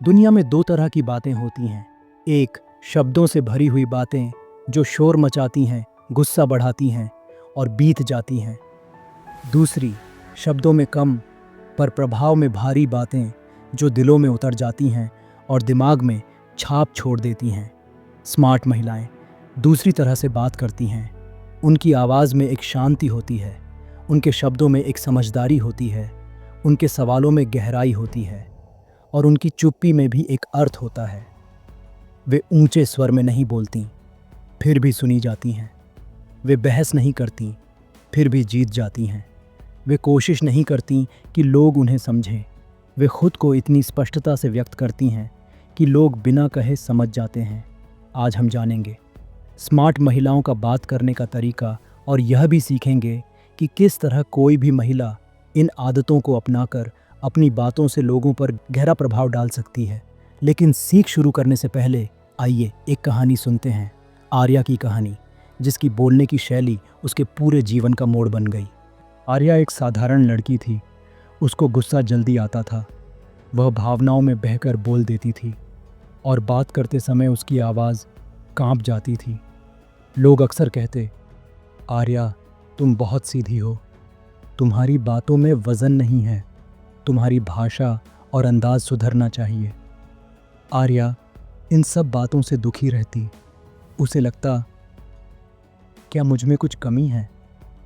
दुनिया में दो तरह की बातें होती हैं। एक, शब्दों से भरी हुई बातें जो शोर मचाती हैं, गुस्सा बढ़ाती हैं और बीत जाती हैं। दूसरी, शब्दों में कम पर प्रभाव में भारी बातें जो दिलों में उतर जाती हैं और दिमाग में छाप छोड़ देती हैं। स्मार्ट महिलाएं दूसरी तरह से बात करती हैं। उनकी आवाज़ में एक शांति होती है, उनके शब्दों में एक समझदारी होती है, उनके सवालों में गहराई होती है और उनकी चुप्पी में भी एक अर्थ होता है। वे ऊंचे स्वर में नहीं बोलती, फिर भी सुनी जाती हैं। वे बहस नहीं करती, फिर भी जीत जाती हैं। वे कोशिश नहीं करती कि लोग उन्हें समझें। वे खुद को इतनी स्पष्टता से व्यक्त करती हैं कि लोग बिना कहे समझ जाते हैं। आज हम जानेंगे स्मार्ट महिलाओं का बात करने का तरीका और यह भी सीखेंगे कि किस तरह कोई भी महिला इन आदतों को अपनाकर अपनी बातों से लोगों पर गहरा प्रभाव डाल सकती है। लेकिन सीख शुरू करने से पहले आइए एक कहानी सुनते हैं, आर्या की कहानी, जिसकी बोलने की शैली उसके पूरे जीवन का मोड़ बन गई। आर्या एक साधारण लड़की थी। उसको गुस्सा जल्दी आता था। वह भावनाओं में बहकर बोल देती थी और बात करते समय उसकी आवाज़ कांप जाती थी। लोग अक्सर कहते, आर्या तुम बहुत सीधी हो, तुम्हारी बातों में वज़न नहीं है, तुम्हारी भाषा और अंदाज सुधरना चाहिए। आर्या इन सब बातों से दुखी रहती। उसे लगता, क्या मुझ में कुछ कमी है?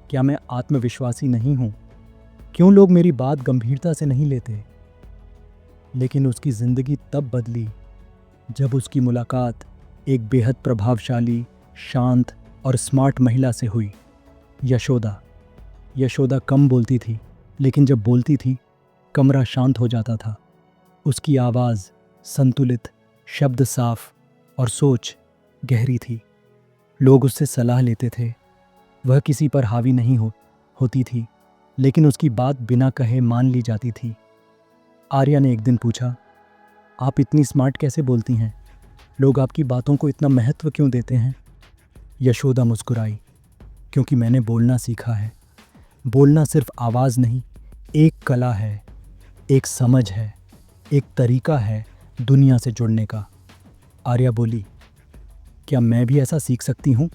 क्या मैं आत्मविश्वासी नहीं हूँ? क्यों लोग मेरी बात गंभीरता से नहीं लेते? लेकिन उसकी ज़िंदगी तब बदली जब उसकी मुलाकात एक बेहद प्रभावशाली, शांत और स्मार्ट महिला से हुई, यशोदा। यशोदा कम बोलती थी, लेकिन जब बोलती थी कमरा शांत हो जाता था। उसकी आवाज़ संतुलित, शब्द साफ और सोच गहरी थी। लोग उससे सलाह लेते थे। वह किसी पर हावी नहीं होती थी, लेकिन उसकी बात बिना कहे मान ली जाती थी। आर्या ने एक दिन पूछा, आप इतनी स्मार्ट कैसे बोलती हैं? लोग आपकी बातों को इतना महत्व क्यों देते हैं? यशोदा मुस्कुराई, क्योंकि मैंने बोलना सीखा है। बोलना सिर्फ आवाज़ नहीं, एक कला है, एक समझ है, एक तरीका है दुनिया से जुड़ने का। आर्या बोली, क्या मैं भी ऐसा सीख सकती हूँ?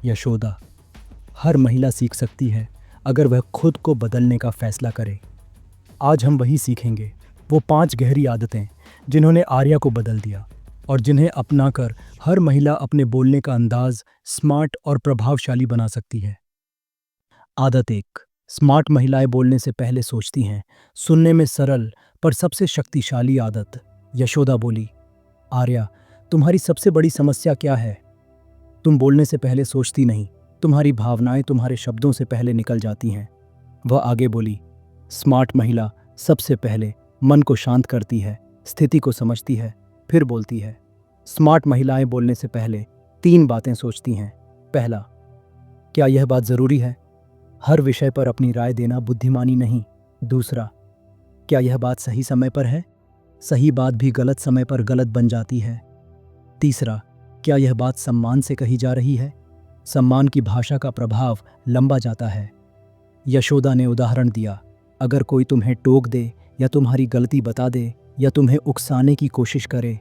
यशोदा, हर महिला सीख सकती है अगर वह खुद को बदलने का फैसला करे। आज हम वही सीखेंगे, वो 5 गहरी आदतें जिन्होंने आर्या को बदल दिया और जिन्हें अपनाकर हर महिला अपने बोलने का अंदाज स्मार्ट और प्रभावशाली बना सकती है। आदत 1, स्मार्ट महिलाएं बोलने से पहले सोचती हैं। सुनने में सरल पर सबसे शक्तिशाली आदत। यशोदा बोली, आर्या तुम्हारी सबसे बड़ी समस्या क्या है? तुम बोलने से पहले सोचती नहीं, तुम्हारी भावनाएं तुम्हारे शब्दों से पहले निकल जाती हैं। वह आगे बोली, स्मार्ट महिला सबसे पहले मन को शांत करती है, स्थिति को समझती है, फिर बोलती है। स्मार्ट महिलाएं बोलने से पहले 3 बातें सोचती हैं। पहला, क्या यह बात ज़रूरी है? हर विषय पर अपनी राय देना बुद्धिमानी नहीं। दूसरा, क्या यह बात सही समय पर है? सही बात भी गलत समय पर गलत बन जाती है। तीसरा, क्या यह बात सम्मान से कही जा रही है? सम्मान की भाषा का प्रभाव लंबा जाता है। यशोदा ने उदाहरण दिया, अगर कोई तुम्हें टोक दे या तुम्हारी गलती बता दे या तुम्हें उकसाने की कोशिश करे,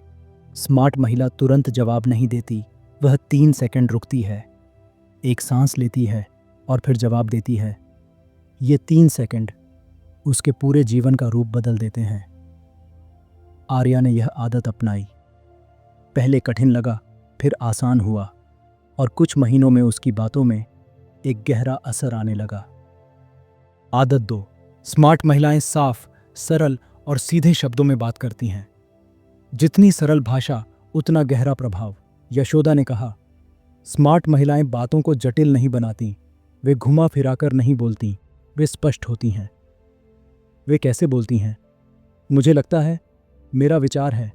स्मार्ट महिला तुरंत जवाब नहीं देती। वह 3 सेकंड रुकती है, एक सांस लेती है और फिर जवाब देती है। ये 3 सेकंड उसके पूरे जीवन का रूप बदल देते हैं। आर्या ने यह आदत अपनाई। पहले कठिन लगा, फिर आसान हुआ और कुछ महीनों में उसकी बातों में एक गहरा असर आने लगा। आदत 2, स्मार्ट महिलाएं साफ, सरल और सीधे शब्दों में बात करती हैं। जितनी सरल भाषा उतना गहरा प्रभाव। यशोदा ने कहा, स्मार्ट महिलाएं बातों को जटिल नहीं बनाती, वे घुमा फिराकर नहीं बोलती, वे स्पष्ट होती हैं। वे कैसे बोलती हैं? मुझे लगता है, मेरा विचार है,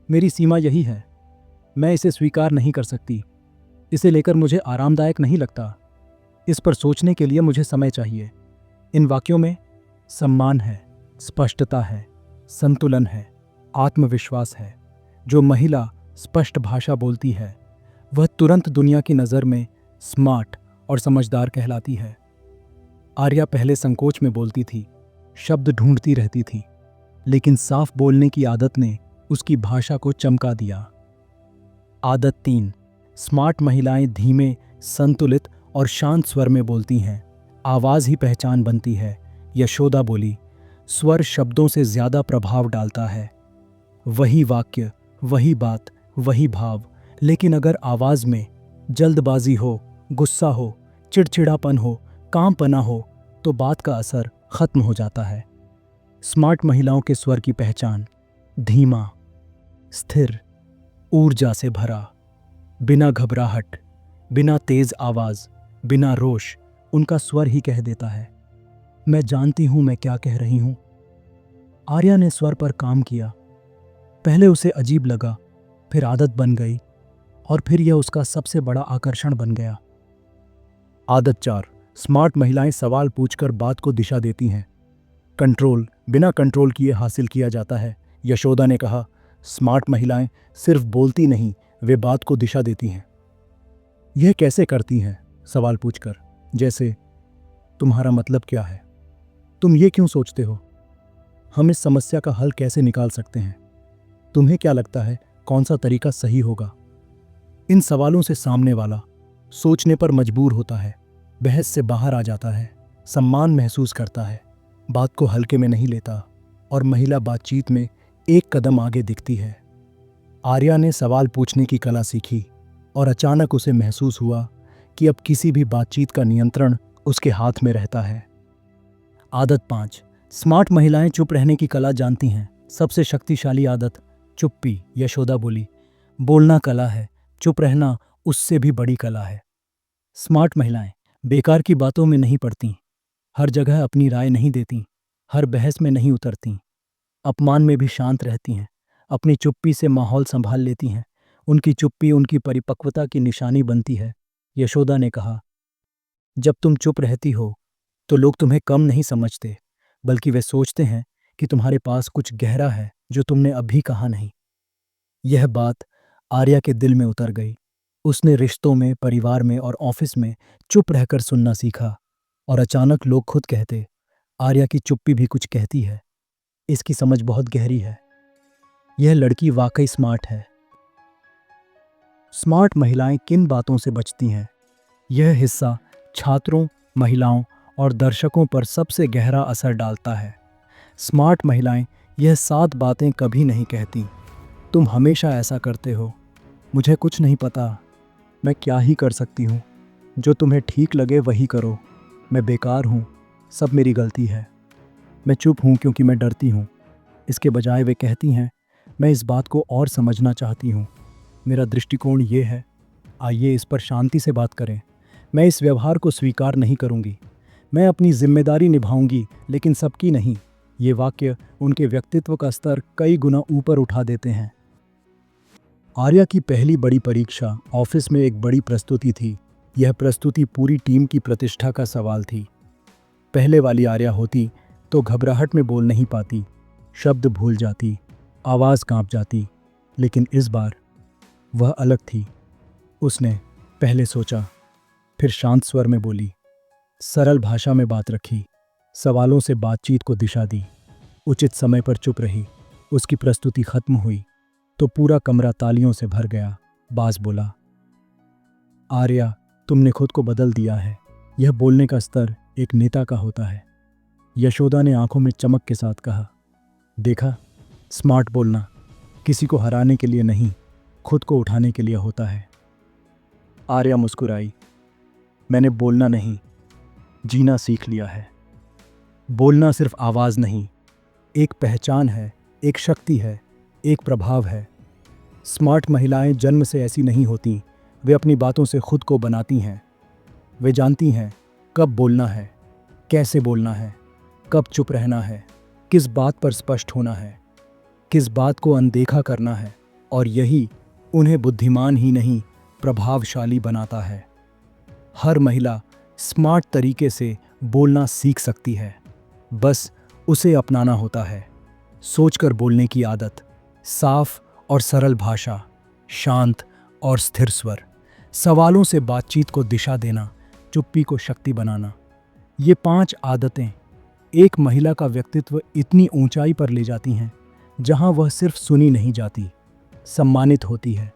मेरी सीमा यही है, मैं इसे स्वीकार नहीं कर सकती, इसे लेकर मुझे आरामदायक नहीं लगता, इस पर सोचने के लिए मुझे समय चाहिए। इन वाक्यों में सम्मान है, स्पष्टता है, संतुलन है, आत्मविश्वास है। जो महिला स्पष्ट भाषा बोलती है वह तुरंत दुनिया की नज़र में स्मार्ट और समझदार कहलाती है। आर्या पहले संकोच में बोलती थी, शब्द ढूंढती रहती थी, लेकिन साफ बोलने की आदत ने उसकी भाषा को चमका दिया। आदत 3। स्मार्ट महिलाएं धीमे, संतुलित और शांत स्वर में बोलती हैं। आवाज ही पहचान बनती है। यशोदा बोली, स्वर शब्दों से ज्यादा प्रभाव डालता है। वही वाक्य, वही बात, वही भाव, लेकिन अगर आवाज में जल्दबाजी हो, गुस्सा हो, चिड़चिड़ापन हो, कामपना हो, तो बात का असर खत्म हो जाता है। स्मार्ट महिलाओं के स्वर की पहचान: धीमा, स्थिर, ऊर्जा से भरा, बिना घबराहट, बिना तेज आवाज, बिना रोष। उनका स्वर ही कह देता है, मैं जानती हूं मैं क्या कह रही हूं। आर्या ने स्वर पर काम किया। पहले उसे अजीब लगा, फिर आदत बन गई, और फिर यह उसका सबसे बड़ा आकर्षण बन गया। आदत 4। स्मार्ट महिलाएं सवाल पूछकर बात को दिशा देती हैं। कंट्रोल बिना कंट्रोल किए हासिल किया जाता है। यशोदा ने कहा, स्मार्ट महिलाएं सिर्फ बोलती नहीं, वे बात को दिशा देती हैं। यह कैसे करती हैं? सवाल पूछकर, जैसे, तुम्हारा मतलब क्या है? तुम ये क्यों सोचते हो? हम इस समस्या का हल कैसे निकाल सकते हैं? तुम्हें क्या लगता है कौन सा तरीका सही होगा? इन सवालों से सामने वाला सोचने पर मजबूर होता है, बहस से बाहर आ जाता है, सम्मान महसूस करता है, बात को हल्के में नहीं लेता, और महिला बातचीत में एक कदम आगे दिखती है। आर्या ने सवाल पूछने की कला सीखी, और अचानक उसे महसूस हुआ कि अब किसी भी बातचीत का नियंत्रण उसके हाथ में रहता है। आदत 5। स्मार्ट महिलाएं चुप रहने की कला जानती हैं। सबसे शक्तिशाली आदत, चुप्पी। यशोदा बोली, बोलना कला है, चुप रहना उससे भी बड़ी कला है। स्मार्ट महिलाएं बेकार की बातों में नहीं पड़ती, हर जगह अपनी राय नहीं देती, हर बहस में नहीं उतरती, अपमान में भी शांत रहती हैं, अपनी चुप्पी से माहौल संभाल लेती हैं। उनकी चुप्पी उनकी परिपक्वता की निशानी बनती है। यशोदा ने कहा, जब तुम चुप रहती हो तो लोग तुम्हें कम नहीं समझते, बल्कि वे सोचते हैं कि तुम्हारे पास कुछ गहरा है जो तुमने अभी कहा नहीं। यह बात आर्या के दिल में उतर गई। उसने रिश्तों में, परिवार में और ऑफिस में चुप रहकर सुनना सीखा, और अचानक लोग खुद कहते, आर्या की चुप्पी भी कुछ कहती है, इसकी समझ बहुत गहरी है, यह लड़की वाकई स्मार्ट है। स्मार्ट महिलाएं किन बातों से बचती हैं? यह हिस्सा छात्रों, महिलाओं और दर्शकों पर सबसे गहरा असर डालता है। स्मार्ट महिलाएं यह 7 बातें कभी नहीं कहती। तुम हमेशा ऐसा करते हो, मुझे कुछ नहीं पता, मैं क्या ही कर सकती हूँ, जो तुम्हें ठीक लगे वही करो, मैं बेकार हूँ, सब मेरी गलती है, मैं चुप हूँ क्योंकि मैं डरती हूँ। इसके बजाय वे कहती हैं, मैं इस बात को और समझना चाहती हूँ, मेरा दृष्टिकोण ये है, आइए इस पर शांति से बात करें, मैं इस व्यवहार को स्वीकार नहीं करूँगी, मैं अपनी जिम्मेदारी निभाऊंगी लेकिन सबकी नहीं। ये वाक्य उनके व्यक्तित्व का स्तर कई गुना ऊपर उठा देते हैं। आर्या की पहली बड़ी परीक्षा ऑफिस में एक बड़ी प्रस्तुति थी। यह प्रस्तुति पूरी टीम की प्रतिष्ठा का सवाल थी। पहले वाली आर्या होती तो घबराहट में बोल नहीं पाती, शब्द भूल जाती, आवाज़ कांप जाती, लेकिन इस बार वह अलग थी। उसने पहले सोचा, फिर शांत स्वर में बोली, सरल भाषा में बात रखी, सवालों से बातचीत को दिशा दी, उचित समय पर चुप रही। उसकी प्रस्तुति खत्म हुई तो पूरा कमरा तालियों से भर गया। बास बोला, आर्या, तुमने खुद को बदल दिया है। यह बोलने का स्तर एक नेता का होता है। यशोदा ने आंखों में चमक के साथ कहा, देखा, स्मार्ट बोलना किसी को हराने के लिए नहीं, खुद को उठाने के लिए होता है। आर्या मुस्कुराई, मैंने बोलना नहीं, जीना सीख लिया है। बोलना सिर्फ आवाज़ नहीं, एक पहचान है, एक शक्ति है, एक प्रभाव है। स्मार्ट महिलाएं जन्म से ऐसी नहीं होती, वे अपनी बातों से खुद को बनाती हैं। वे जानती हैं कब बोलना है, कैसे बोलना है, कब चुप रहना है, किस बात पर स्पष्ट होना है, किस बात को अनदेखा करना है, और यही उन्हें बुद्धिमान ही नहीं प्रभावशाली बनाता है। हर महिला स्मार्ट तरीके से बोलना सीख सकती है, बस उसे अपनाना होता है। सोचकर बोलने की आदत, साफ और सरल भाषा, शांत और स्थिर स्वर, सवालों से बातचीत को दिशा देना, चुप्पी को शक्ति बनाना। ये 5 आदतें एक महिला का व्यक्तित्व इतनी ऊंचाई पर ले जाती हैं जहां वह सिर्फ सुनी नहीं जाती, सम्मानित होती है।